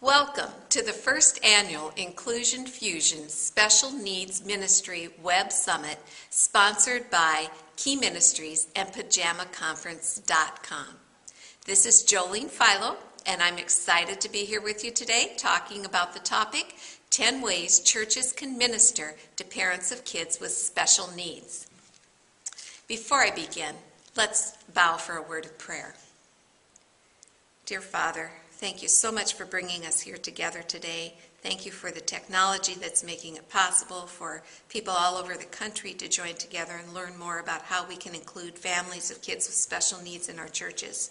Welcome to the first annual Inclusion Fusion Special Needs Ministry Web Summit sponsored by Key Ministries and PajamaConference.com. This is Jolene Philo, and I'm excited to be here with you today talking about the topic, 10 Ways Churches Can Minister to Parents of Kids with Special Needs. Before I begin, let's bow for a word of prayer. Dear Father, thank you so much for bringing us here together today. Thank you for the technology that's making it possible for people all over the country to join together and learn more about how we can include families of kids with special needs in our churches.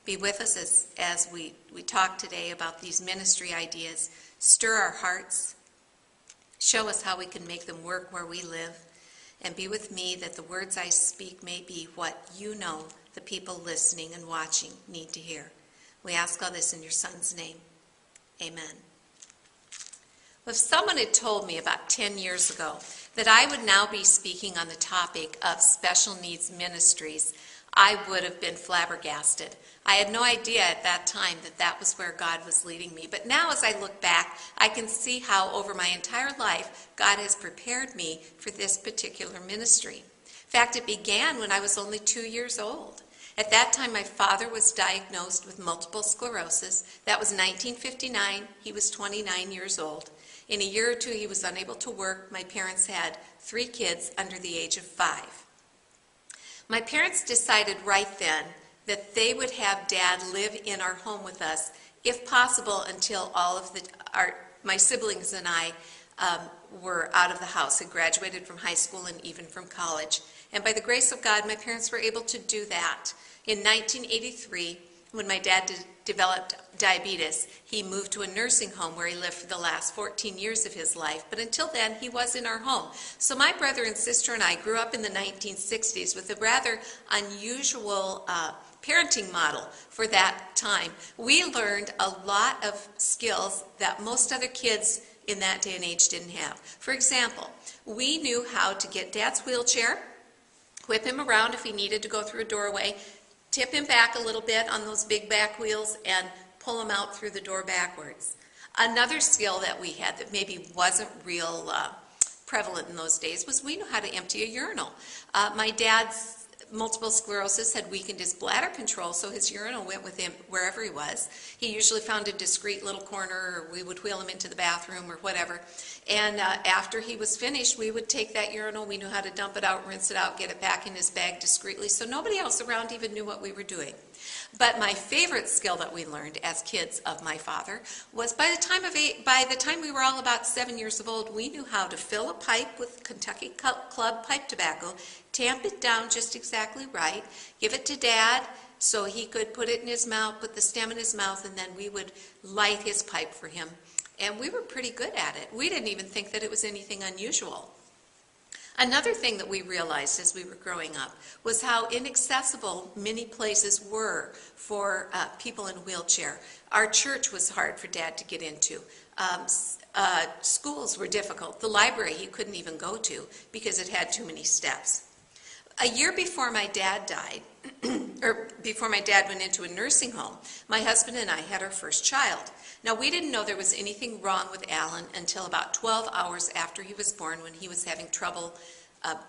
Be with us as we talk today about these ministry ideas. Stir our hearts. Show us how we can make them work where we live. And be with me that the words I speak may be what you know the people listening and watching need to hear. We ask all this in your Son's name. Amen. Well, if someone had told me about 10 years ago that I would now be speaking on the topic of special needs ministries, I would have been flabbergasted. I had no idea at that time that that was where God was leading me. But now as I look back, I can see how over my entire life, God has prepared me for this particular ministry. In fact, it began when I was only 2 years old. At that time, my father was diagnosed with multiple sclerosis. That was 1959. He was 29 years old. In a year or two, he was unable to work. My parents had 3 kids under the age of 5. My parents decided right then that they would have Dad live in our home with us, if possible, until all of my siblings and I were out of the house, had graduated from high school and even from college. And by the grace of God, my parents were able to do that. In 1983, when my dad developed diabetes, he moved to a nursing home where he lived for the last 14 years of his life. But until then, he was in our home. So my brother and sister and I grew up in the 1960s with a rather unusual parenting model for that time. We learned a lot of skills that most other kids in that day and age didn't have. For example, we knew how to get Dad's wheelchair, whip him around if he needed to go through a doorway, tip him back a little bit on those big back wheels, and pull him out through the door backwards. Another skill that we had that maybe wasn't real prevalent in those days was we knew how to empty a urinal. My dad's multiple sclerosis had weakened his bladder control, so his urinal went with him wherever he was. He usually found a discreet little corner, or we would wheel him into the bathroom or whatever. And after he was finished, we would take that urinal. We knew how to dump it out, rinse it out, get it back in his bag discreetly, so nobody else around even knew what we were doing. But my favorite skill that we learned as kids of my father was by the time we were all about 7 years of old, we knew how to fill a pipe with Kentucky Club pipe tobacco, tamp it down just exactly right, give it to Dad so he could put it in his mouth, put the stem in his mouth, and then we would light his pipe for him. And we were pretty good at it. We didn't even think that it was anything unusual. Another thing that we realized as we were growing up was how inaccessible many places were for people in a wheelchair. Our church was hard for Dad to get into. Schools were difficult. The library he couldn't even go to because it had too many steps. A year before my dad died, or before my dad went into a nursing home, my husband and I had our first child. Now, we didn't know there was anything wrong with Alan until about 12 hours after he was born, when he was having trouble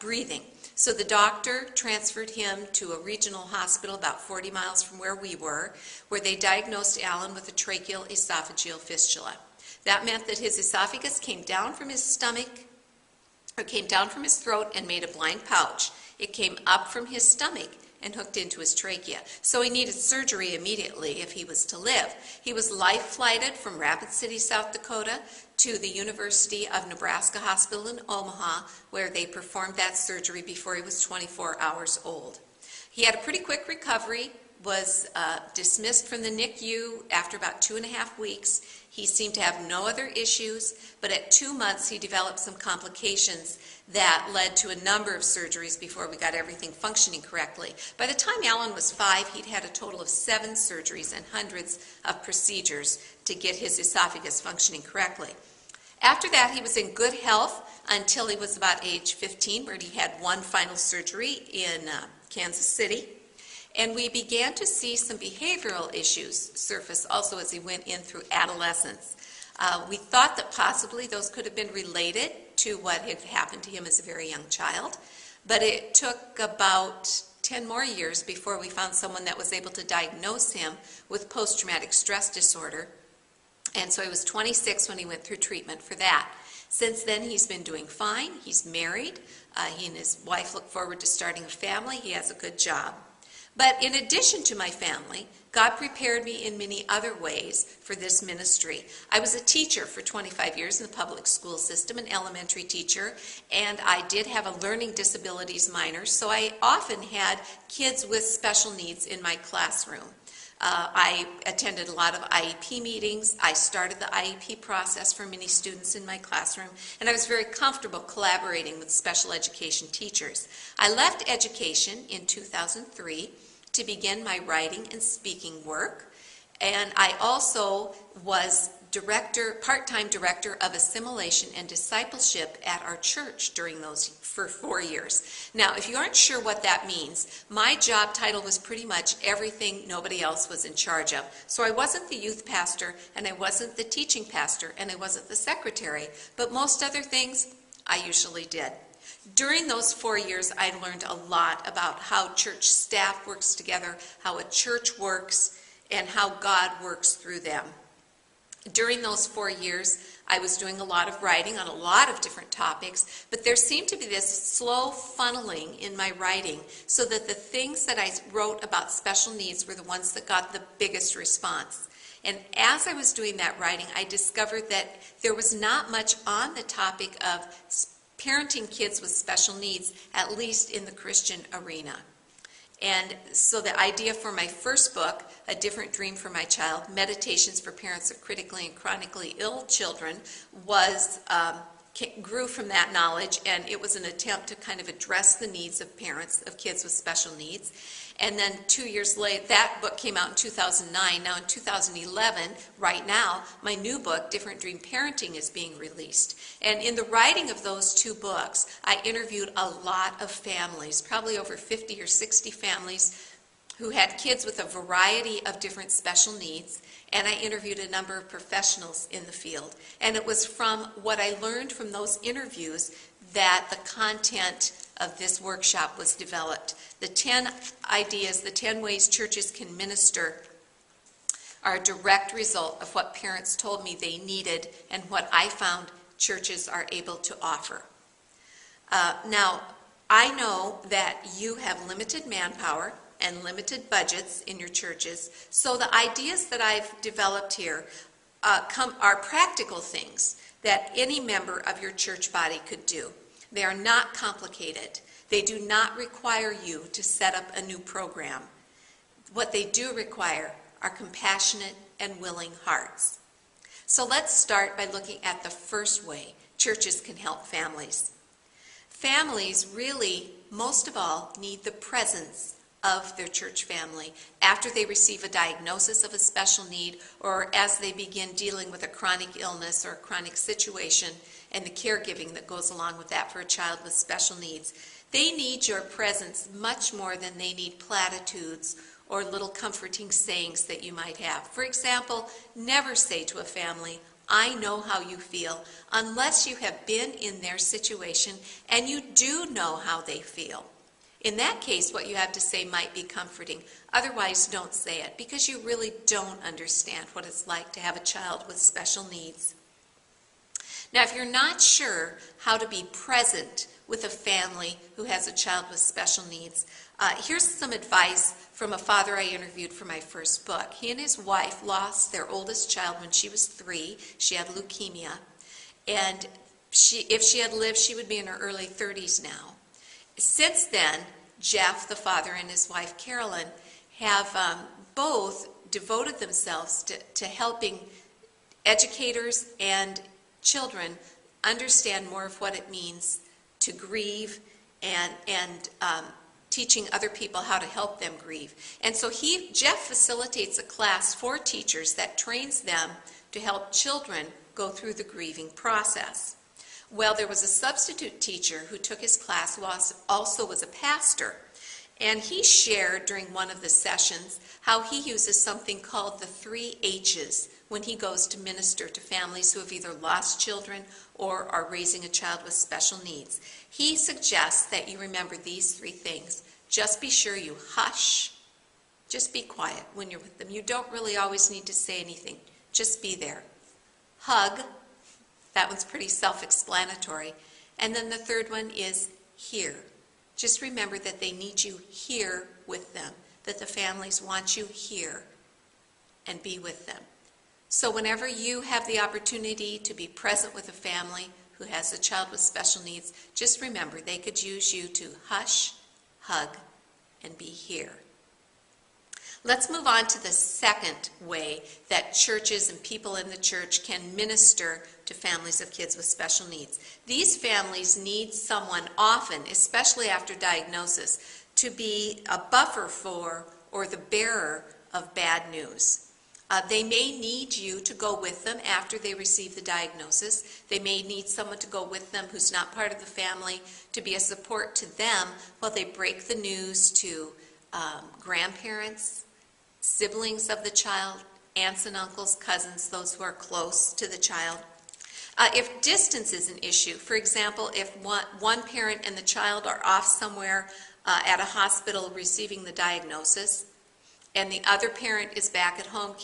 breathing. So the doctor transferred him to a regional hospital about 40 miles from where we were, where they diagnosed Alan with a tracheal esophageal fistula. That meant that his esophagus came down from his stomach, or came down from his throat and made a blind pouch. It came up from his stomach and hooked into his trachea. So he needed surgery immediately if he was to live. He was life-flighted from Rapid City, South Dakota to the University of Nebraska Hospital in Omaha, where they performed that surgery before he was 24 hours old. He had a pretty quick recovery, was dismissed from the NICU after about 2.5 weeks. He seemed to have no other issues, but at 2 months he developed some complications that led to a number of surgeries before we got everything functioning correctly. By the time Alan was 5, he'd had a total of 7 surgeries and hundreds of procedures to get his esophagus functioning correctly. After that, he was in good health until he was about age 15, where he had one final surgery in Kansas City. And we began to see some behavioral issues surface also as he went in through adolescence. We thought that possibly those could have been related to what had happened to him as a very young child, but it took about 10 more years before we found someone that was able to diagnose him with post-traumatic stress disorder. And so he was 26 when he went through treatment for that. Since then, he's been doing fine. He's married. He and his wife look forward to starting a family. He has a good job. But in addition to my family, God prepared me in many other ways for this ministry. I was a teacher for 25 years in the public school system, an elementary teacher, and I did have a learning disabilities minor, so I often had kids with special needs in my classroom. I attended a lot of IEP meetings. I started the IEP process for many students in my classroom, and I was very comfortable collaborating with special education teachers. I left education in 2003 to begin my writing and speaking work, and I also was part-time director of assimilation and discipleship at our church during those for 4 years. Now, if you aren't sure what that means, my job title was pretty much everything nobody else was in charge of. So I wasn't the youth pastor, and I wasn't the teaching pastor, and I wasn't the secretary, but most other things I usually did. During those 4 years, I learned a lot about how church staff works together, how a church works, and how God works through them. During those 4 years, I was doing a lot of writing on a lot of different topics, but there seemed to be this slow funneling in my writing so that the things that I wrote about special needs were the ones that got the biggest response. And as I was doing that writing, I discovered that there was not much on the topic of parenting kids with special needs, at least in the Christian arena. And so the idea for my first book, A Different Dream for My Child, Meditations for Parents of Critically and Chronically Ill Children, grew from that knowledge, and it was an attempt to kind of address the needs of parents of kids with special needs. And then 2 years later, that book came out in 2009. Now in 2011, right now, my new book, Different Dream Parenting, is being released. And in the writing of those two books, I interviewed a lot of families, probably over 50 or 60 families who had kids with a variety of different special needs, and I interviewed a number of professionals in the field. And it was from what I learned from those interviews that the content of this workshop was developed. The 10 ideas, the 10 ways churches can minister are a direct result of what parents told me they needed and what I found churches are able to offer. Now, I know that you have limited manpower and limited budgets in your churches, so the ideas that I've developed here are practical things that any member of your church body could do. They are not complicated. They do not require you to set up a new program. What they do require are compassionate and willing hearts. So let's start by looking at the first way churches can help families. Families really, most of all, need the presence of their church family after they receive a diagnosis of a special need or as they begin dealing with a chronic illness or a chronic situation and the caregiving that goes along with that for a child with special needs. They need your presence much more than they need platitudes or little comforting sayings that you might have. For example, never say to a family, "I know how you feel," unless you have been in their situation and you do know how they feel. In that case, what you have to say might be comforting. Otherwise, don't say it, because you really don't understand what it's like to have a child with special needs. Now, if you're not sure how to be present with a family who has a child with special needs, here's some advice from a father I interviewed for my first book. He and his wife lost their oldest child when she was 3. She had leukemia. And if she had lived, she would be in her early 30s now. Since then, Jeff, the father, and his wife, Carolyn, have both devoted themselves to helping educators and children understand more of what it means to grieve and teaching other people how to help them grieve. And so Jeff facilitates a class for teachers that trains them to help children go through the grieving process. Well, there was a substitute teacher who took his class who also was a pastor. And he shared during one of the sessions how he uses something called the 3 H's when he goes to minister to families who have either lost children or are raising a child with special needs. He suggests that you remember these 3 things. Just be sure you hush. Just be quiet when you're with them. You don't really always need to say anything. Just be there. Hug. That one's pretty self-explanatory. And then the third one is hear. Just remember that they need you here with them, that the families want you here and be with them. So whenever you have the opportunity to be present with a family who has a child with special needs, just remember they could use you to hush, hug, and be here. Let's move on to the second way that churches and people in the church can minister to families of kids with special needs. These families need someone often, especially after diagnosis, to be a buffer for or the bearer of bad news. They may need you to go with them after they receive the diagnosis. They may need someone to go with them who's not part of the family to be a support to them while they break the news to grandparents, siblings of the child, aunts and uncles, cousins, those who are close to the child. If distance is an issue, for example, if one parent and the child are off somewhere at a hospital receiving the diagnosis, and the other parent is back at home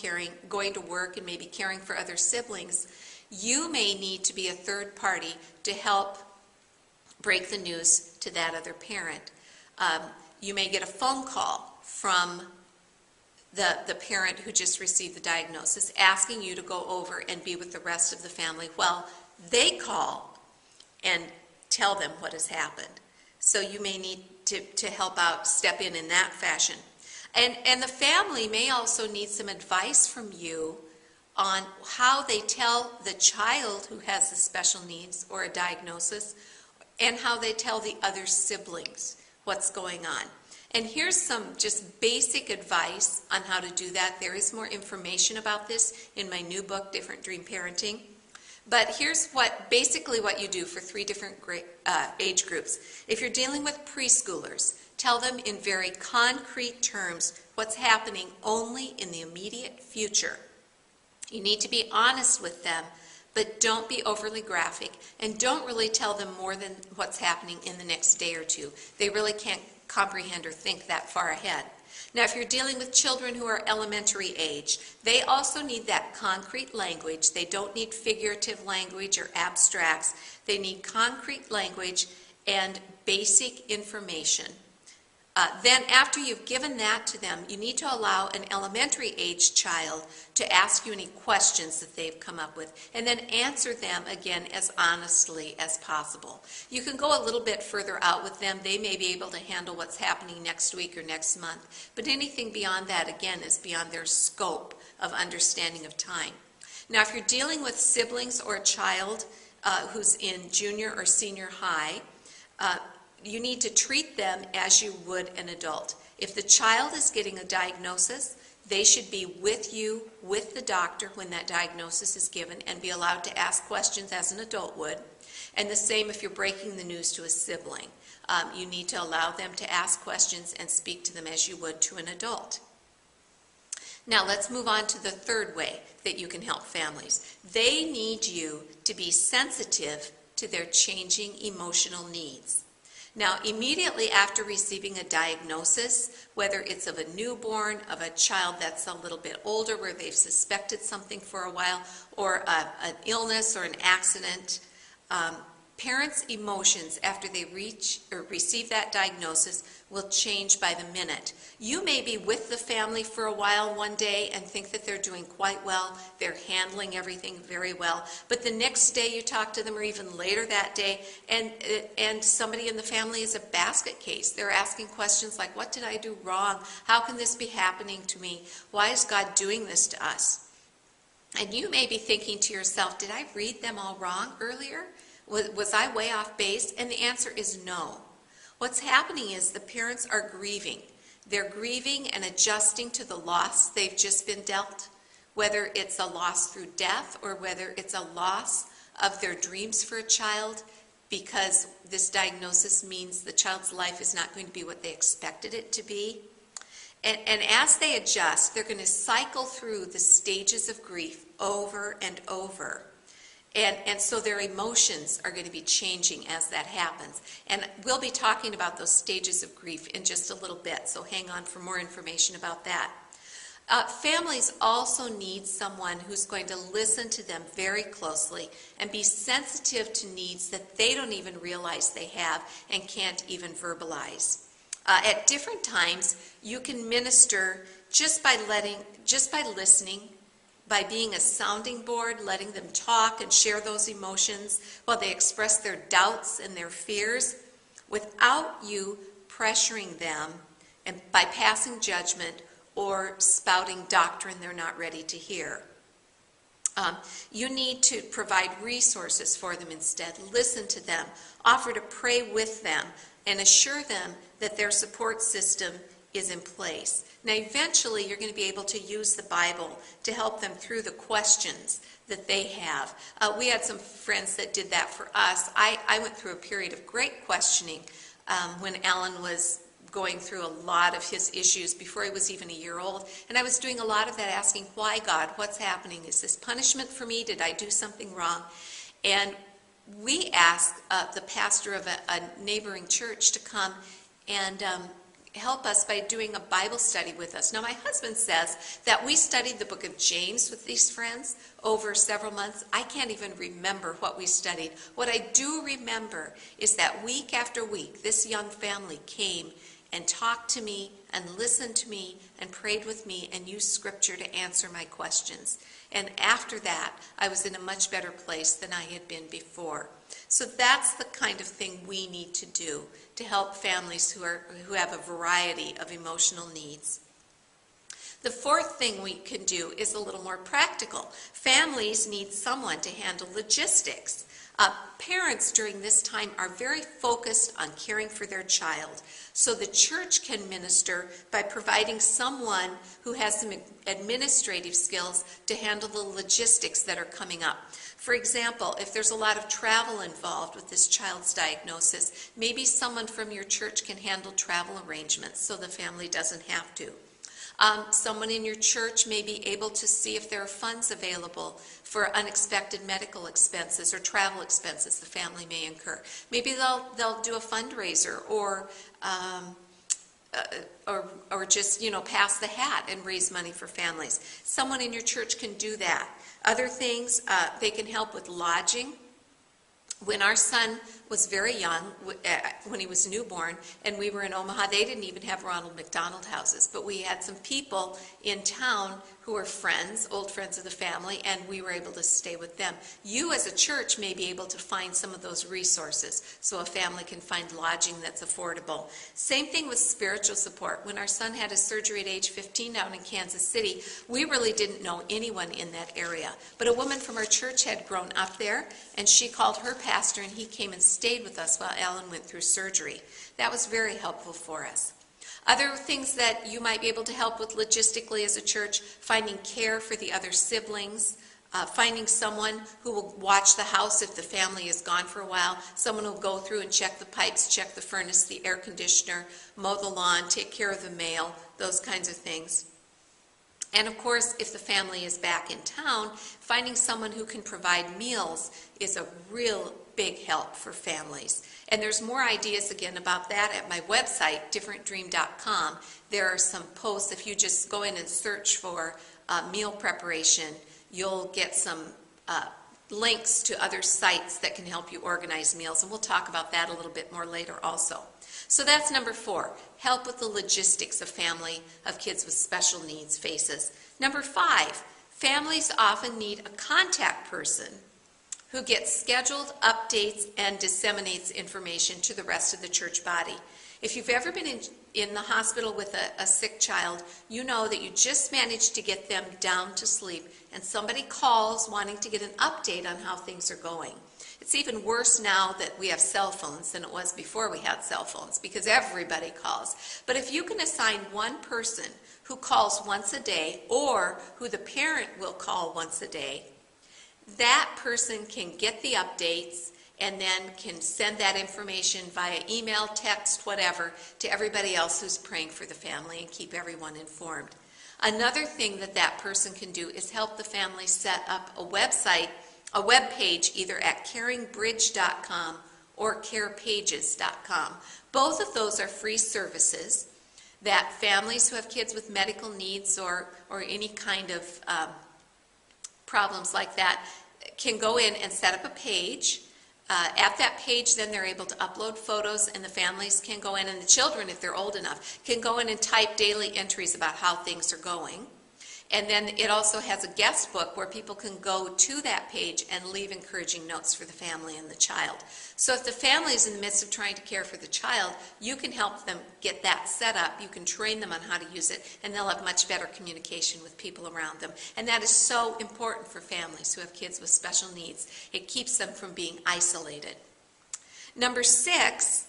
going to work and maybe caring for other siblings, you may need to be a third party to help break the news to that other parent. You may get a phone call from the parent who just received the diagnosis asking you to go over and be with the rest of the family while they call and tell them what has happened. So you may need to help out, step in that fashion. And the family may also need some advice from you on how they tell the child who has the special needs or a diagnosis and how they tell the other siblings what's going on. And here's some just basic advice on how to do that. There is more information about this in my new book, Different Dream Parenting. But here's basically what you do for 3 different age groups. If you're dealing with preschoolers, tell them in very concrete terms what's happening only in the immediate future. You need to be honest with them, but don't be overly graphic, and don't really tell them more than what's happening in the next day or 2. They really can't comprehend or think that far ahead. Now, if you're dealing with children who are elementary age, they also need that concrete language. They don't need figurative language or abstracts. They need concrete language and basic information. Then after you've given that to them, you need to allow an elementary age child to ask you any questions that they've come up with, and then answer them again as honestly as possible. You can go a little bit further out with them. They may be able to handle what's happening next week or next month, but anything beyond that, again, is beyond their scope of understanding of time. Now, if you're dealing with siblings or a child who's in junior or senior high, you need to treat them as you would an adult. If the child is getting a diagnosis, they should be with you, with the doctor when that diagnosis is given, and be allowed to ask questions as an adult would. And the same if you're breaking the news to a sibling. You need to allow them to ask questions and speak to them as you would to an adult. Now let's move on to the third way that you can help families. They need you to be sensitive to their changing emotional needs. Now, immediately after receiving a diagnosis, whether it's of a newborn, of a child that's a little bit older where they've suspected something for a while, or an illness or an accident, parents' emotions after they receive that diagnosis will change by the minute. You may be with the family for a while one day and think that they're doing quite well, they're handling everything very well, but the next day you talk to them, or even later that day, and somebody in the family is a basket case. They're asking questions like, what did I do wrong? How can this be happening to me? Why is God doing this to us? And you may be thinking to yourself, did I read them all wrong earlier? Was I way off base? And the answer is no. What's happening is the parents are grieving. They're grieving and adjusting to the loss they've just been dealt, whether it's a loss through death or whether it's a loss of their dreams for a child. because this diagnosis means the child's life is not going to be what they expected it to be. And as they adjust, they're going to cycle through the stages of grief over and over. And so their emotions are going to be changing as that happens. And we'll be talking about those stages of grief in just a little bit, so hang on for more information about that. Families also need someone who's going to listen to them very closely and be sensitive to needs that they don't even realize they have and can't even verbalize. At different times, you can minister just by listening, by being a sounding board, letting them talk and share those emotions while they express their doubts and their fears without you pressuring them and by passing judgment or spouting doctrine they're not ready to hear. You need to provide resources for them instead. Listen to them, offer to pray with them, and assure them that their support system is in place. Now, eventually, you're going to be able to use the Bible to help them through the questions that they have. We had some friends that did that for us. I went through a period of great questioning when Alan was going through a lot of his issues before he was even a year old. And I was doing a lot of that, asking, why, God? What's happening? Is this punishment for me? Did I do something wrong? And we asked the pastor of a neighboring church to come and help us by doing a Bible study with us. Now, my husband says that we studied the book of James with these friends over several months. I can't even remember what we studied. What I do remember is that week after week, this young family came and talked to me and listened to me and prayed with me and used scripture to answer my questions. And after that, I was in a much better place than I had been before. So that's the kind of thing we need to do to help families who have a variety of emotional needs. The fourth thing we can do is a little more practical. Families need someone to handle logistics. Parents during this time are very focused on caring for their child, so the church can minister by providing someone who has some administrative skills to handle the logistics that are coming up. For example, if there's a lot of travel involved with this child's diagnosis, maybe someone from your church can handle travel arrangements so the family doesn't have to. Someone in your church may be able to see if there are funds available for unexpected medical expenses or travel expenses the family may incur. Maybe they'll do a fundraiser or just, pass the hat and raise money for families. Someone in your church can do that. Other things, they can help with lodging. When our son was very young, when he was newborn, and we were in Omaha, they didn't even have Ronald McDonald houses, but we had some people in town who were friends, old friends of the family, and we were able to stay with them. You as a church may be able to find some of those resources so a family can find lodging that's affordable. Same thing with spiritual support. When our son had his surgery at age 15 down in Kansas City, we really didn't know anyone in that area. But a woman from our church had grown up there, and she called her pastor, and he came and stayed with us while Alan went through surgery. That was very helpful for us. Other things that you might be able to help with logistically as a church, finding care for the other siblings, finding someone who will watch the house if the family is gone for a while, someone who will go through and check the pipes, check the furnace, the air conditioner, mow the lawn, take care of the mail, those kinds of things. And of course, if the family is back in town, finding someone who can provide meals is a real big help for families. And there's more ideas again about that at my website, differentdream.com. There are some posts. If you just go in and search for meal preparation, you'll get some links to other sites that can help you organize meals. And we'll talk about that a little bit more later also. So that's number 4, help with the logistics a family of kids with special needs faces. Number 5, families often need a contact person who gets scheduled updates and disseminates information to the rest of the church body. If you've ever been in the hospital with a sick child, you know that you just managed to get them down to sleep and somebody calls wanting to get an update on how things are going. It's even worse now that we have cell phones than it was before we had cell phones because everybody calls. But if you can assign one person who calls once a day or who the parent will call once a day, that person can get the updates and then can send that information via email, text, whatever, to everybody else who's praying for the family and keep everyone informed. Another thing that that person can do is help the family set up a website, a web page, either at caringbridge.com or carepages.com. Both of those are free services that families who have kids with medical needs or any kind of problems like that can go in and set up a page. At that page, then they're able to upload photos, and the families can go in, and the children, if they're old enough, can go in and type daily entries about how things are going. And then it also has a guest book where people can go to that page and leave encouraging notes for the family and the child. So if the family is in the midst of trying to care for the child, you can help them get that set up. You can train them on how to use it, and they'll have much better communication with people around them. And that is so important for families who have kids with special needs. It keeps them from being isolated. Number 6,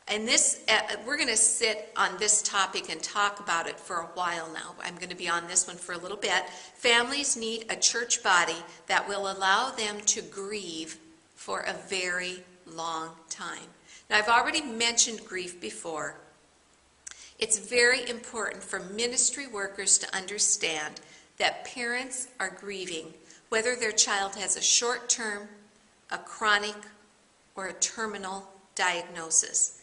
and this, we're going to sit on this topic and talk about it for a while now. I'm going to be on this one for a little bit. Families need a church body that will allow them to grieve for a very long time. Now, I've already mentioned grief before. It's very important for ministry workers to understand that parents are grieving, whether their child has a short-term, a chronic, or a terminal diagnosis.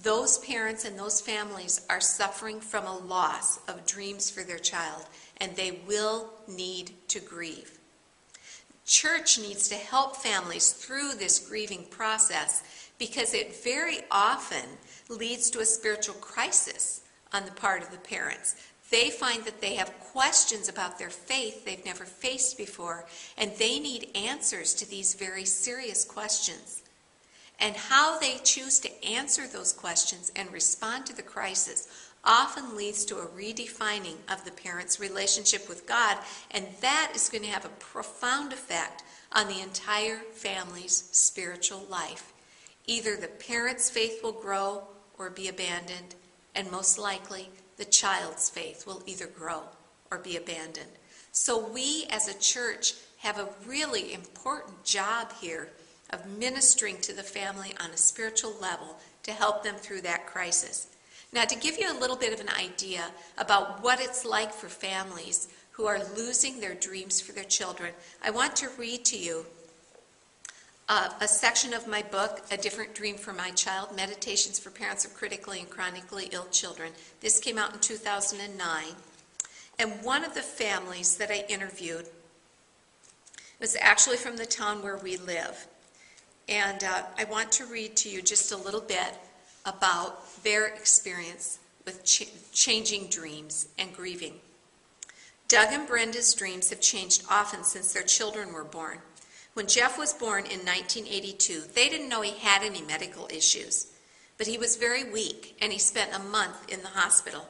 Those parents and those families are suffering from a loss of dreams for their child, and they will need to grieve. Church needs to help families through this grieving process because it very often leads to a spiritual crisis on the part of the parents. They find that they have questions about their faith they've never faced before, and they need answers to these very serious questions. And how they choose to answer those questions and respond to the crisis often leads to a redefining of the parent's relationship with God, and that is going to have a profound effect on the entire family's spiritual life. Either the parent's faith will grow or be abandoned, and most likely the child's faith will either grow or be abandoned. So we as a church have a really important job here of ministering to the family on a spiritual level to help them through that crisis. Now, to give you a little bit of an idea about what it's like for families who are losing their dreams for their children, I want to read to you a section of my book, A Different Dream for My Child, Meditations for Parents of Critically and Chronically Ill Children. This came out in 2009. And one of the families that I interviewed was actually from the town where we live. And I want to read to you just a little bit about their experience with changing dreams and grieving. Doug and Brenda's dreams have changed often since their children were born. When Jeff was born in 1982, they didn't know he had any medical issues, but he was very weak and he spent a month in the hospital.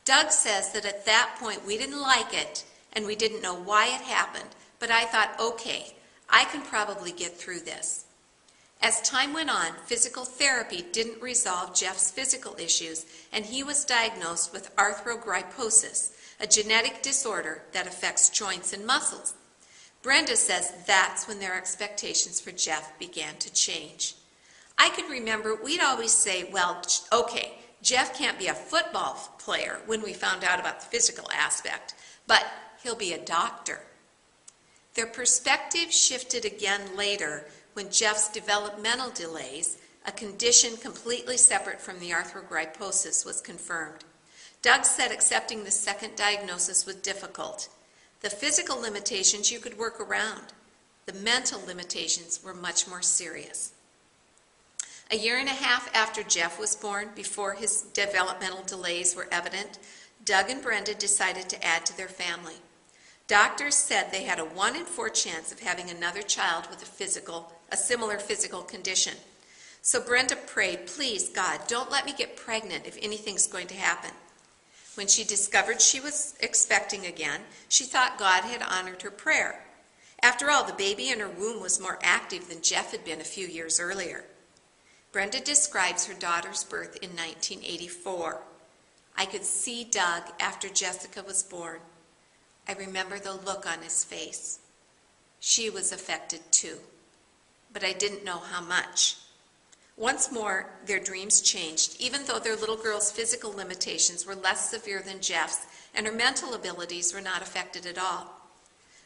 Doug says that at that point we didn't like it and we didn't know why it happened, but I thought, okay, I can probably get through this. As time went on, physical therapy didn't resolve Jeff's physical issues, and he was diagnosed with arthrogryposis, a genetic disorder that affects joints and muscles. Brenda says that's when their expectations for Jeff began to change. I can remember we'd always say, well, okay, Jeff can't be a football player when we found out about the physical aspect, but he'll be a doctor. Their perspective shifted again later when Jeff's developmental delays, a condition completely separate from the arthrogryposis, was confirmed. Doug said accepting the second diagnosis was difficult. The physical limitations you could work around. The mental limitations were much more serious. A year and a half after Jeff was born, before his developmental delays were evident, Doug and Brenda decided to add to their family. Doctors said they had a 1 in 4 chance of having another child with a similar physical condition. So Brenda prayed, please, God, don't let me get pregnant if anything's going to happen. When she discovered she was expecting again, she thought God had honored her prayer. After all, the baby in her womb was more active than Jeff had been a few years earlier. Brenda describes her daughter's birth in 1984. I could see Doug after Jessica was born. I remember the look on his face. She was affected too. but I didn't know how much. Once more, their dreams changed, even though their little girl's physical limitations were less severe than Jeff's, and her mental abilities were not affected at all.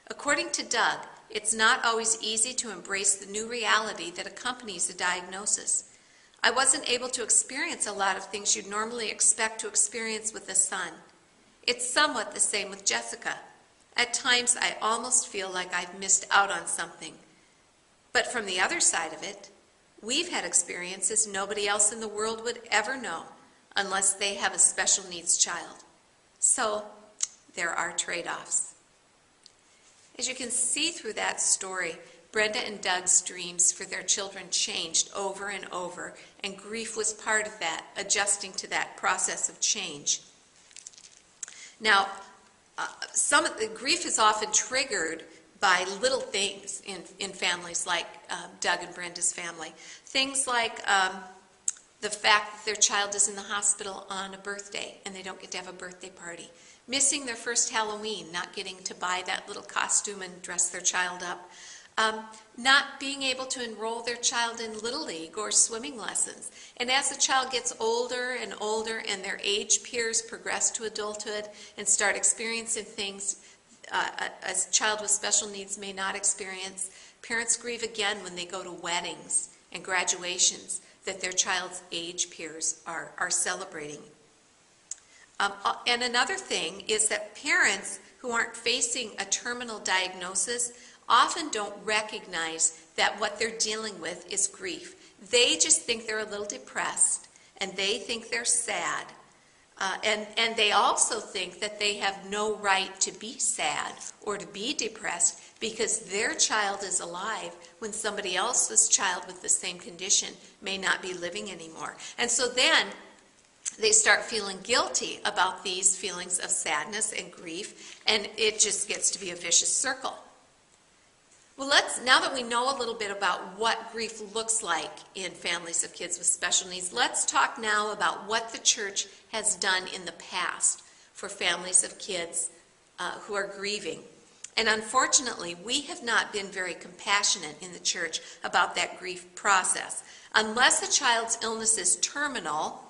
According to Doug, it's not always easy to embrace the new reality that accompanies a diagnosis. I wasn't able to experience a lot of things you'd normally expect to experience with a son. It's somewhat the same with Jessica. At times, I almost feel like I've missed out on something. But from the other side of it, we've had experiences nobody else in the world would ever know unless they have a special needs child. So, there are trade-offs. As you can see through that story, Brenda and Doug's dreams for their children changed over and over, and grief was part of that, adjusting to that process of change. Now, some of the grief is often triggered by little things in families like Doug and Brenda's family. Things like the fact that their child is in the hospital on a birthday and they don't get to have a birthday party. Missing their first Halloween, not getting to buy that little costume and dress their child up. Not being able to enroll their child in Little League or swimming lessons. And as the child gets older and older and their age peers progress to adulthood and start experiencing things a child with special needs may not experience, parents grieve again when they go to weddings and graduations that their child's age peers are celebrating. And another thing is that parents who aren't facing a terminal diagnosis often don't recognize that what they're dealing with is grief. They just think they're a little depressed, and they think they're sad. And they also think that they have no right to be sad or to be depressed because their child is alive when somebody else's child with the same condition may not be living anymore. And so then they start feeling guilty about these feelings of sadness and grief, and it just gets to be a vicious circle. Well, now that we know a little bit about what grief looks like in families of kids with special needs, let's talk now about what the church has done in the past for families of kids who are grieving. And unfortunately, we have not been very compassionate in the church about that grief process. Unless a child's illness is terminal,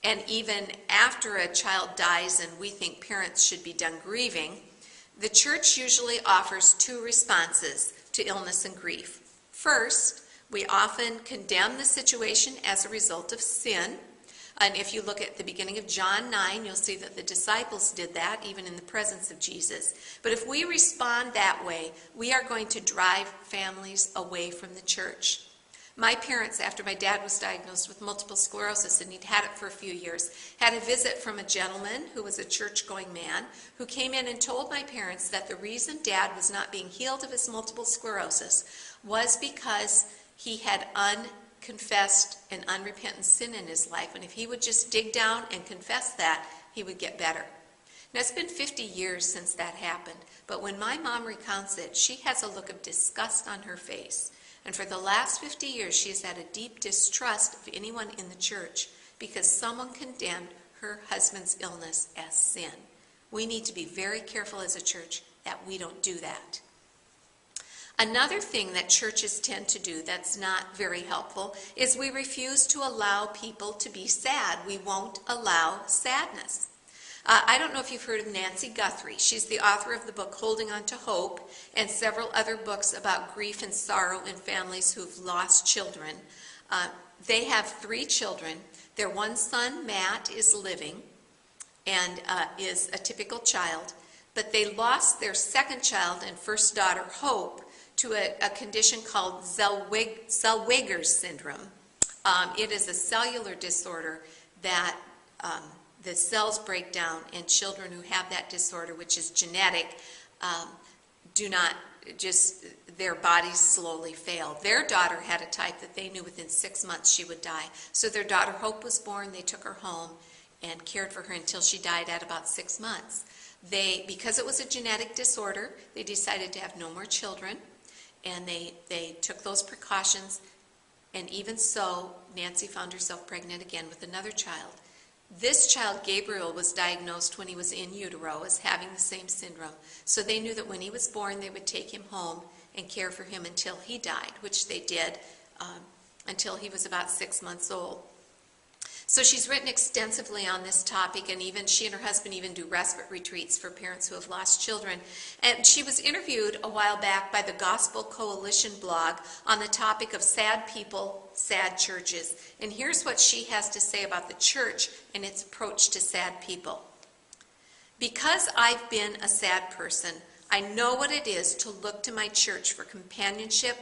and even after a child dies and we think parents should be done grieving, the church usually offers two responses to illness and grief. First, we often condemn the situation as a result of sin. And if you look at the beginning of John 9, you'll see that the disciples did that, even in the presence of Jesus. But if we respond that way, we are going to drive families away from the church. My parents, after my dad was diagnosed with multiple sclerosis, and he'd had it for a few years, had a visit from a gentleman who was a church-going man who came in and told my parents that the reason Dad was not being healed of his multiple sclerosis was because he had unconfessed and unrepentant sin in his life, and if he would just dig down and confess that, he would get better. Now, it's been 50 years since that happened, but when my mom recounts it, she has a look of disgust on her face. And for the last 50 years, she has had a deep distrust of anyone in the church because someone condemned her husband's illness as sin. We need to be very careful as a church that we don't do that. Another thing that churches tend to do that's not very helpful is we refuse to allow people to be sad. We won't allow sadness. I don't know if you've heard of Nancy Guthrie. She's the author of the book Holding On to Hope and several other books about grief and sorrow in families who've lost children. They have 3 children. Their one son, Matt, is living and is a typical child. But they lost their second child and first daughter, Hope, to a condition called Zellweger's syndrome. It is a cellular disorder that the cells break down, and children who have that disorder, which is genetic, their bodies slowly fail. Their daughter had a type that they knew within 6 months she would die. So their daughter Hope was born, they took her home and cared for her until she died at about 6 months. Because it was a genetic disorder, they decided to have no more children, and they took those precautions, and even so, Nancy found herself pregnant again with another child. This child, Gabriel, was diagnosed when he was in utero as having the same syndrome. So they knew that when he was born, they would take him home and care for him until he died, which they did until he was about 6 months old. So she's written extensively on this topic, and even she and her husband even do respite retreats for parents who have lost children. And she was interviewed a while back by the Gospel Coalition blog on the topic of sad people, sad churches. And here's what she has to say about the church and its approach to sad people. Because I've been a sad person, I know what it is to look to my church for companionship,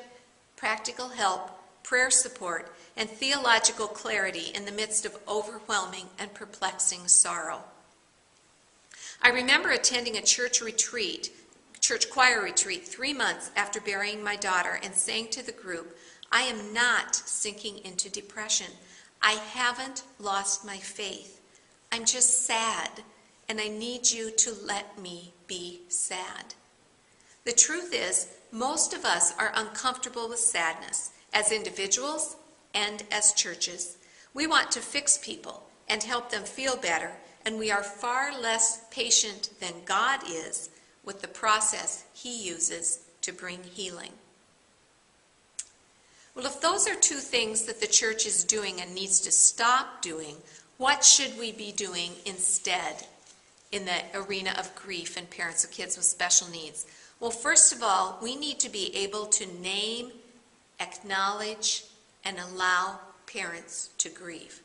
practical help, prayer support, and theological clarity in the midst of overwhelming and perplexing sorrow. I remember attending a church choir retreat 3 months after burying my daughter and saying to the group, I am not sinking into depression. I haven't lost my faith. I'm just sad, and I need you to let me be sad. The truth is, most of us are uncomfortable with sadness as individuals and as churches. We want to fix people and help them feel better, and we are far less patient than God is with the process he uses to bring healing. Well, if those are two things that the church is doing and needs to stop doing, what should we be doing instead in the arena of grief and parents of kids with special needs? Well, first of all, we need to be able to name, acknowledge, and allow parents to grieve.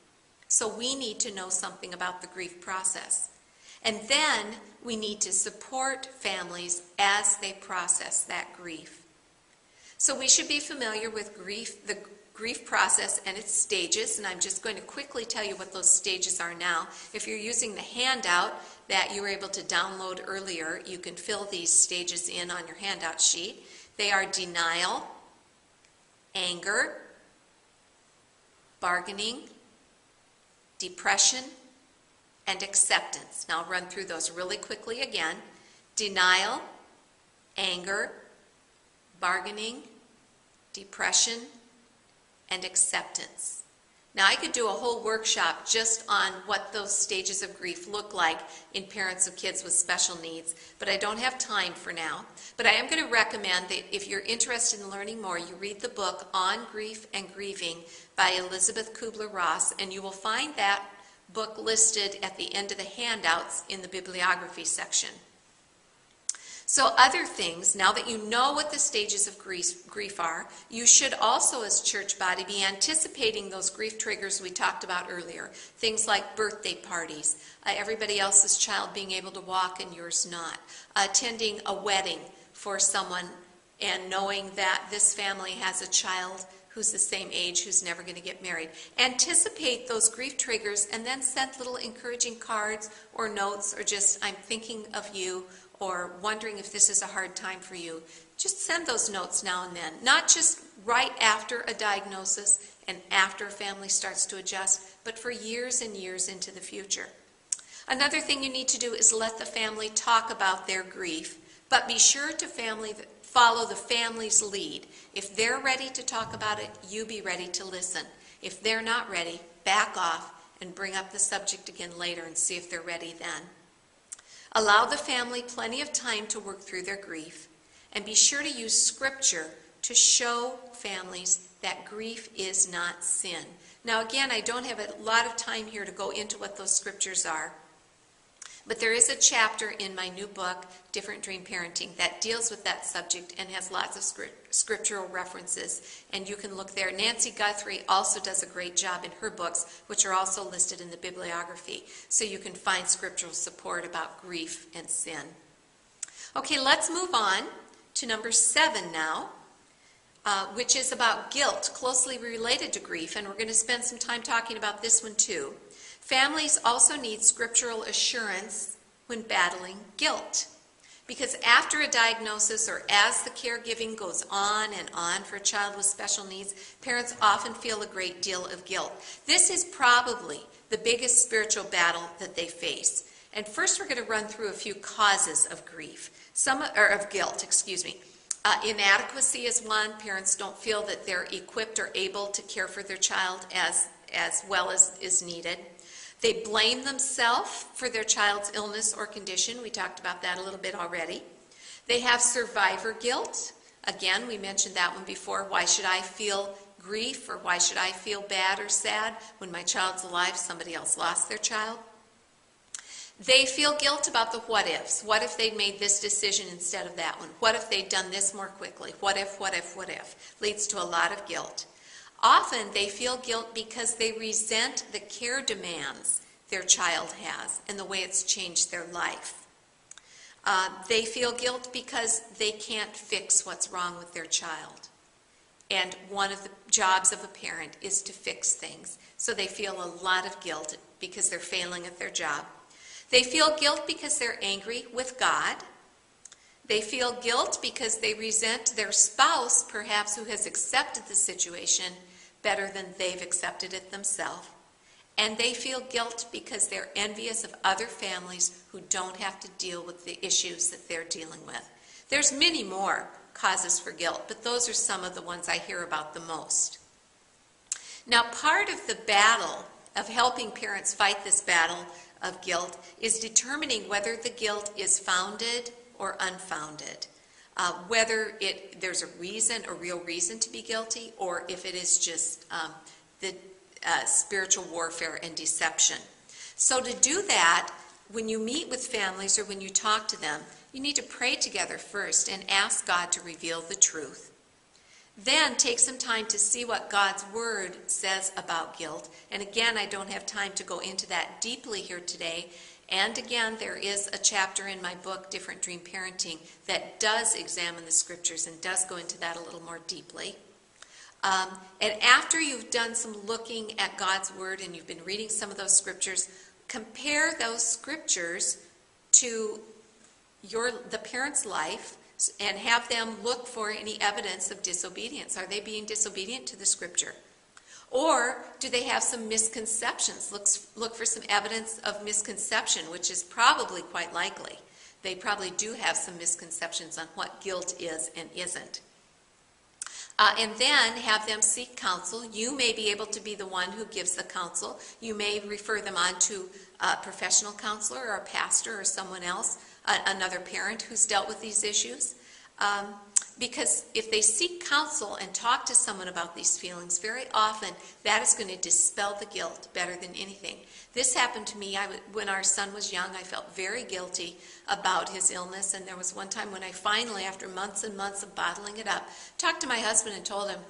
So we need to know something about the grief process. And then we need to support families as they process that grief. So we should be familiar with the grief process and its stages, and I'm just going to quickly tell you what those stages are now. If you're using the handout that you were able to download earlier, you can fill these stages in on your handout sheet. They are denial, anger, bargaining, depression, and acceptance. Now I'll run through those really quickly again. Denial, anger, bargaining, depression, and acceptance. Now I could do a whole workshop just on what those stages of grief look like in parents of kids with special needs, but I don't have time for now. But I am going to recommend that if you're interested in learning more, you read the book On Grief and Grieving by Elizabeth Kubler-Ross, and you will find that book listed at the end of the handouts in the bibliography section. So other things, now that you know what the stages of grief are, you should also as church body be anticipating those grief triggers we talked about earlier. Things like birthday parties, everybody else's child being able to walk and yours not, attending a wedding for someone and knowing that this family has a child who's the same age who's never going to get married. Anticipate those grief triggers and then send little encouraging cards or notes or just, I'm thinking of you, or wondering if this is a hard time for you. Just send those notes now and then. Not just right after a diagnosis and after a family starts to adjust, but for years and years into the future. Another thing you need to do is let the family talk about their grief, but be sure to follow the family's lead. If they're ready to talk about it, you be ready to listen. If they're not ready, back off and bring up the subject again later and see if they're ready then. Allow the family plenty of time to work through their grief, and be sure to use scripture to show families that grief is not sin. Now again, I don't have a lot of time here to go into what those scriptures are, but there is a chapter in my new book, Different Dream Parenting, that deals with that subject and has lots of scriptural references, and you can look there. Nancy Guthrie also does a great job in her books, which are also listed in the bibliography, so you can find scriptural support about grief and sin. Okay, let's move on to number 7 now, which is about guilt, closely related to grief, and we're going to spend some time talking about this one too. Families also need scriptural assurance when battling guilt. Because after a diagnosis or as the caregiving goes on and on for a child with special needs, parents often feel a great deal of guilt. This is probably the biggest spiritual battle that they face. And first we're going to run through a few causes of guilt. Inadequacy is one. Parents don't feel that they're equipped or able to care for their child as well as is needed. They blame themselves for their child's illness or condition. We talked about that a little bit already. They have survivor guilt. Again, we mentioned that one before. Why should I feel grief, or why should I feel bad or sad when my child's alive, somebody else lost their child? They feel guilt about the what ifs. What if they'd made this decision instead of that one? What if they'd done this more quickly? What if, what if, what if? Leads to a lot of guilt. Often they feel guilt because they resent the care demands their child has and the way it's changed their life. They feel guilt because they can't fix what's wrong with their child. And one of the jobs of a parent is to fix things. So they feel a lot of guilt because they're failing at their job. They feel guilt because they're angry with God. They feel guilt because they resent their spouse, perhaps, who has accepted the situation better than they've accepted it themselves. And they feel guilt because they're envious of other families who don't have to deal with the issues that they're dealing with. There's many more causes for guilt, but those are some of the ones I hear about the most. Now, part of the battle of helping parents fight this battle of guilt is determining whether the guilt is founded or unfounded, whether there's a real reason to be guilty, or if it is just the spiritual warfare and deception. So to do that, when you meet with families or when you talk to them, you need to pray together first and ask God to reveal the truth. Then take some time to see what God's Word says about guilt. And again, I don't have time to go into that deeply here today. And again, there is a chapter in my book, Different Dream Parenting, that does examine the Scriptures and does go into that a little more deeply. And after you've done some looking at God's Word and you've been reading some of those Scriptures, compare those Scriptures to the parent's life and have them look for any evidence of disobedience. Are they being disobedient to the Scripture? Or do they have some misconceptions? Look for some evidence of misconception, which is probably quite likely. They probably do have some misconceptions on what guilt is and isn't. And then have them seek counsel. You may be able to be the one who gives the counsel. You may refer them on to a professional counselor or a pastor or someone else, another parent who's dealt with these issues. Because if they seek counsel and talk to someone about these feelings, very often that is going to dispel the guilt better than anything. This happened to me when our son was young. I felt very guilty about his illness, and there was one time when I finally, after months and months of bottling it up, talked to my husband and told him,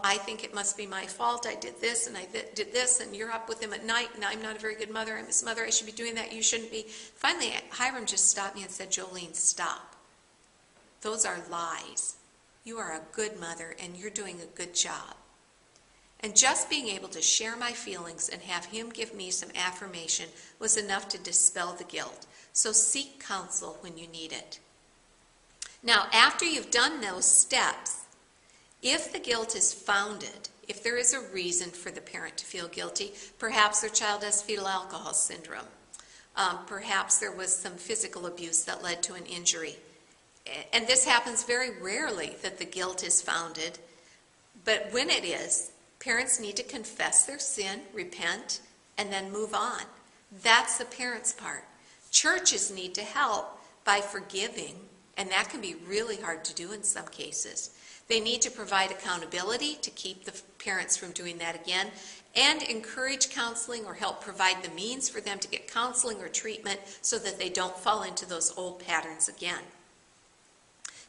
I think it must be my fault. I did this and I did this, and you're up with him at night, and I'm not a very good mother. I'm his mother. I should be doing that. You shouldn't be. Finally, Hiram just stopped me and said, Jolene, stop. Those are lies. You are a good mother, and you're doing a good job. And just being able to share my feelings and have him give me some affirmation was enough to dispel the guilt. So seek counsel when you need it. Now, after you've done those steps, if the guilt is founded, if there is a reason for the parent to feel guilty, perhaps their child has fetal alcohol syndrome. Perhaps there was some physical abuse that led to an injury. And this happens very rarely that the guilt is founded, but when it is, parents need to confess their sin, repent, and then move on. That's the parent's part. Churches need to help by forgiving, and that can be really hard to do in some cases. They need to provide accountability to keep the parents from doing that again, and encourage counseling or help provide the means for them to get counseling or treatment so that they don't fall into those old patterns again.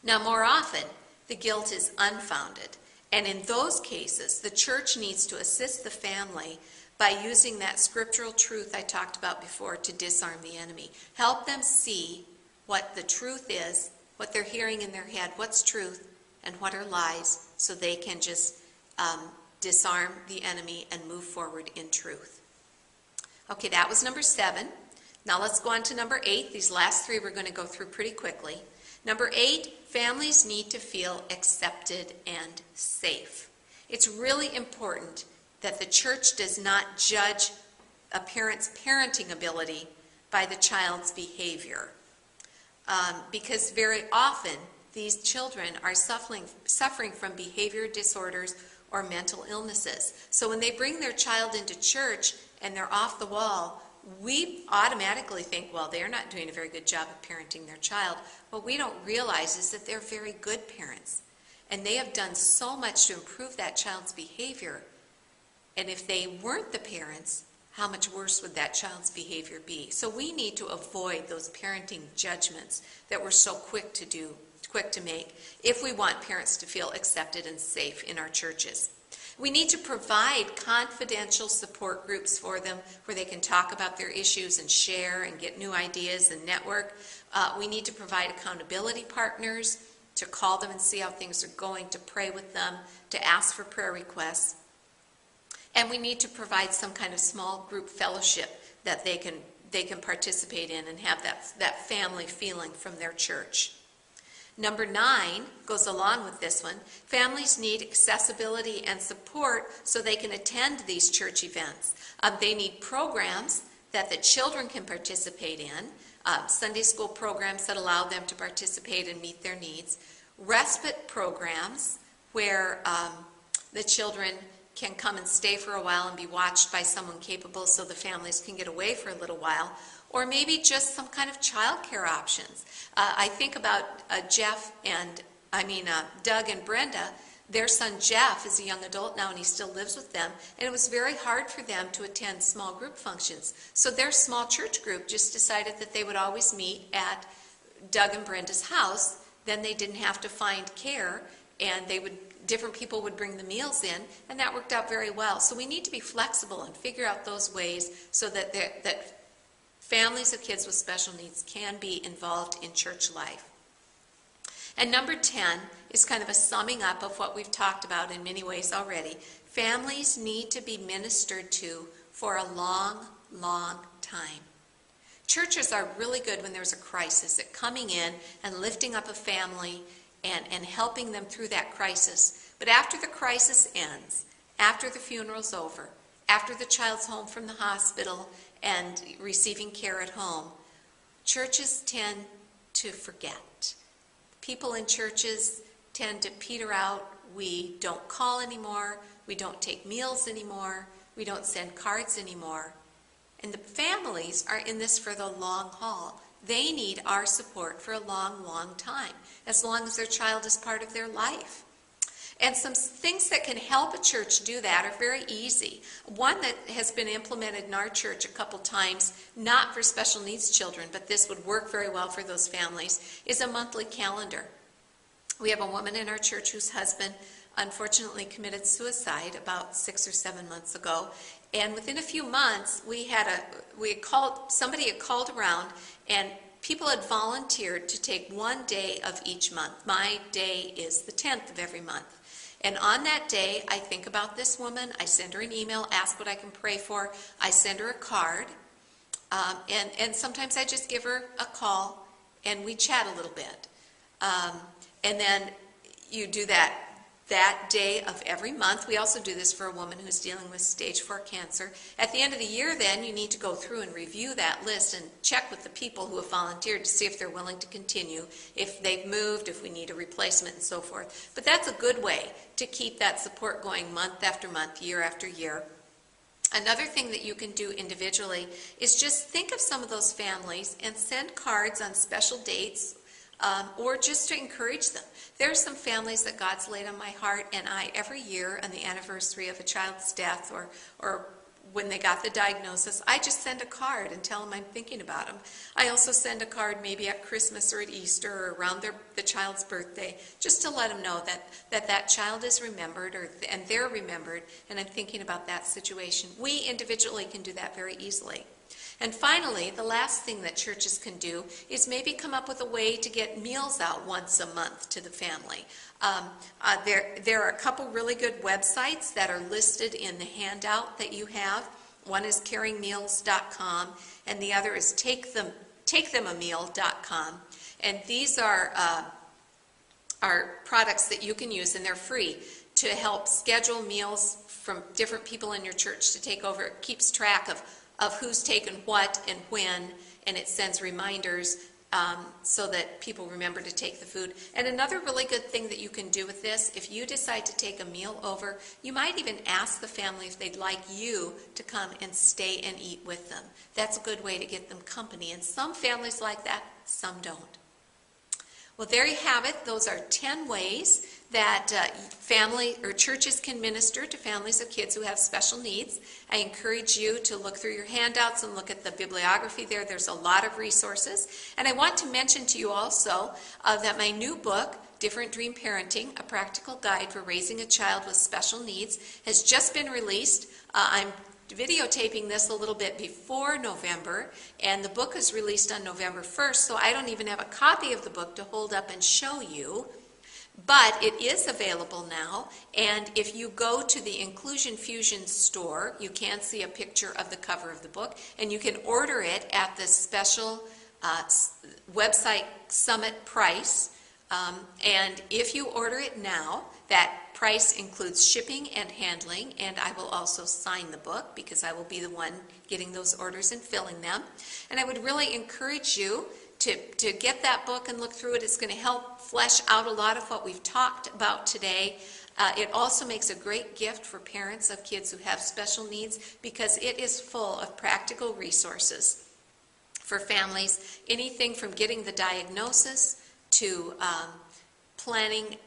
Now, more often, the guilt is unfounded. And in those cases, the church needs to assist the family by using that scriptural truth I talked about before to disarm the enemy. Help them see what the truth is, what they're hearing in their head, what's truth, and what are lies, so they can just disarm the enemy and move forward in truth. Okay, that was number 7. Now let's go on to number 8. These last 3 we're going to go through pretty quickly. Number 8, families need to feel accepted and safe. It's really important that the church does not judge a parent's parenting ability by the child's behavior. Because very often these children are suffering from behavior disorders or mental illnesses. So when they bring their child into church and they're off the wall, we automatically think, well, they're not doing a very good job of parenting their child. What we don't realize is that they're very good parents. and they have done so much to improve that child's behavior. And if they weren't the parents, how much worse would that child's behavior be? So we need to avoid those parenting judgments that we're so quick to make if we want parents to feel accepted and safe in our churches. We need to provide confidential support groups for them where they can talk about their issues and share and get new ideas and network. We need to provide accountability partners to call them and see how things are going, to pray with them, to ask for prayer requests. And we need to provide some kind of small group fellowship that they can participate in and have that family feeling from their church. Number 9 goes along with this one. Families need accessibility and support so they can attend these church events. They need programs that the children can participate in, Sunday school programs that allow them to participate and meet their needs, respite programs where the children can come and stay for a while and be watched by someone capable so the families can get away for a little while, or maybe just some kind of child care options. I think about Doug and Brenda. Their son Jeff is a young adult now and he still lives with them, and it was very hard for them to attend small group functions. So their small church group just decided that they would always meet at Doug and Brenda's house. Then they didn't have to find care, and different people would bring the meals in, and that worked out very well. So we need to be flexible and figure out those ways so that families of kids with special needs can be involved in church life. And number 10 is kind of a summing up of what we've talked about in many ways already. Families need to be ministered to for a long, long time. Churches are really good when there's a crisis, at coming in and lifting up a family and helping them through that crisis. But after the crisis ends, after the funeral's over, after the child's home from the hospital and receiving care at home, churches tend to forget. People in churches tend to peter out. We don't call anymore. We don't take meals anymore. We don't send cards anymore. And the families are in this for the long haul. They need our support for a long, long time, as long as their child is part of their life. And some things that can help a church do that are very easy. One that has been implemented in our church a couple times, not for special needs children, but this would work very well for those families, is a monthly calendar. We have a woman in our church whose husband unfortunately committed suicide about 6 or 7 months ago. And within a few months, somebody had called around, and people had volunteered to take one day of each month. My day is the 10th of every month. And on that day, I think about this woman. I send her an email, ask what I can pray for. I send her a card. And sometimes I just give her a call, and we chat a little bit. And then you do that day of every month. We also do this for a woman who's dealing with stage 4 cancer. At the end of the year, then, you need to go through and review that list and check with the people who have volunteered to see if they're willing to continue, if they've moved, if we need a replacement, and so forth. But that's a good way to keep that support going month after month, year after year. Another thing that you can do individually is just think of some of those families and send cards on special dates, or just to encourage them. There are some families that God's laid on my heart, and every year on the anniversary of a child's death or when they got the diagnosis, I just send a card and tell them I'm thinking about them. I also send a card maybe at Christmas or at Easter or around the child's birthday, just to let them know that child is remembered and they're remembered, and I'm thinking about that situation. We individually can do that very easily. And finally, the last thing that churches can do is maybe come up with a way to get meals out once a month to the family. There are a couple really good websites that are listed in the handout that you have. One is caringmeals.com, and the other is takethemameal.com. And these are products that you can use, and they're free, to help schedule meals from different people in your church to take over. It keeps track of who's taken what and when, and it sends reminders so that people remember to take the food. And another really good thing that you can do with this, if you decide to take a meal over, you might even ask the family if they'd like you to come and stay and eat with them. That's a good way to get them company. And some families like that, some don't. Well, there you have it. Those are 10 ways that family or churches can minister to families of kids who have special needs. I encourage you to look through your handouts and look at the bibliography there. There's a lot of resources. And I want to mention to you also that my new book, Different Dream Parenting, A Practical Guide for Raising a Child with Special Needs, has just been released. I'm videotaping this a little bit before November, and the book is released on November 1st, so I don't even have a copy of the book to hold up and show you. But it is available now, and if you go to the Inclusion Fusion store, you can see a picture of the cover of the book, and you can order it at the special website summit price. And if you order it now, that price includes shipping and handling, and I will also sign the book because I will be the one getting those orders and filling them. And I would really encourage you to get that book and look through it. It's going to help flesh out a lot of what we've talked about today. It also makes a great gift for parents of kids who have special needs because it is full of practical resources for families, anything from getting the diagnosis to planning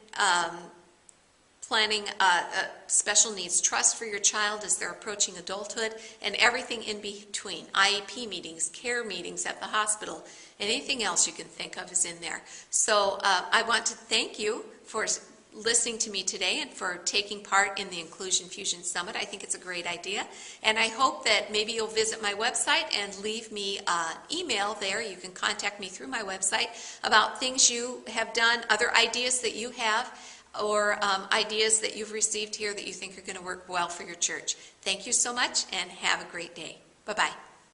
a special needs trust for your child as they're approaching adulthood, and everything in between. IEP meetings, care meetings at the hospital, and anything else you can think of is in there. So I want to thank you for listening to me today and for taking part in the Inclusion Fusion Summit. I think it's a great idea, and I hope that maybe you'll visit my website and leave me an email there. You can contact me through my website about things you have done, other ideas that you have, or ideas that you've received here that you think are going to work well for your church. Thank you so much, and have a great day. Bye-bye.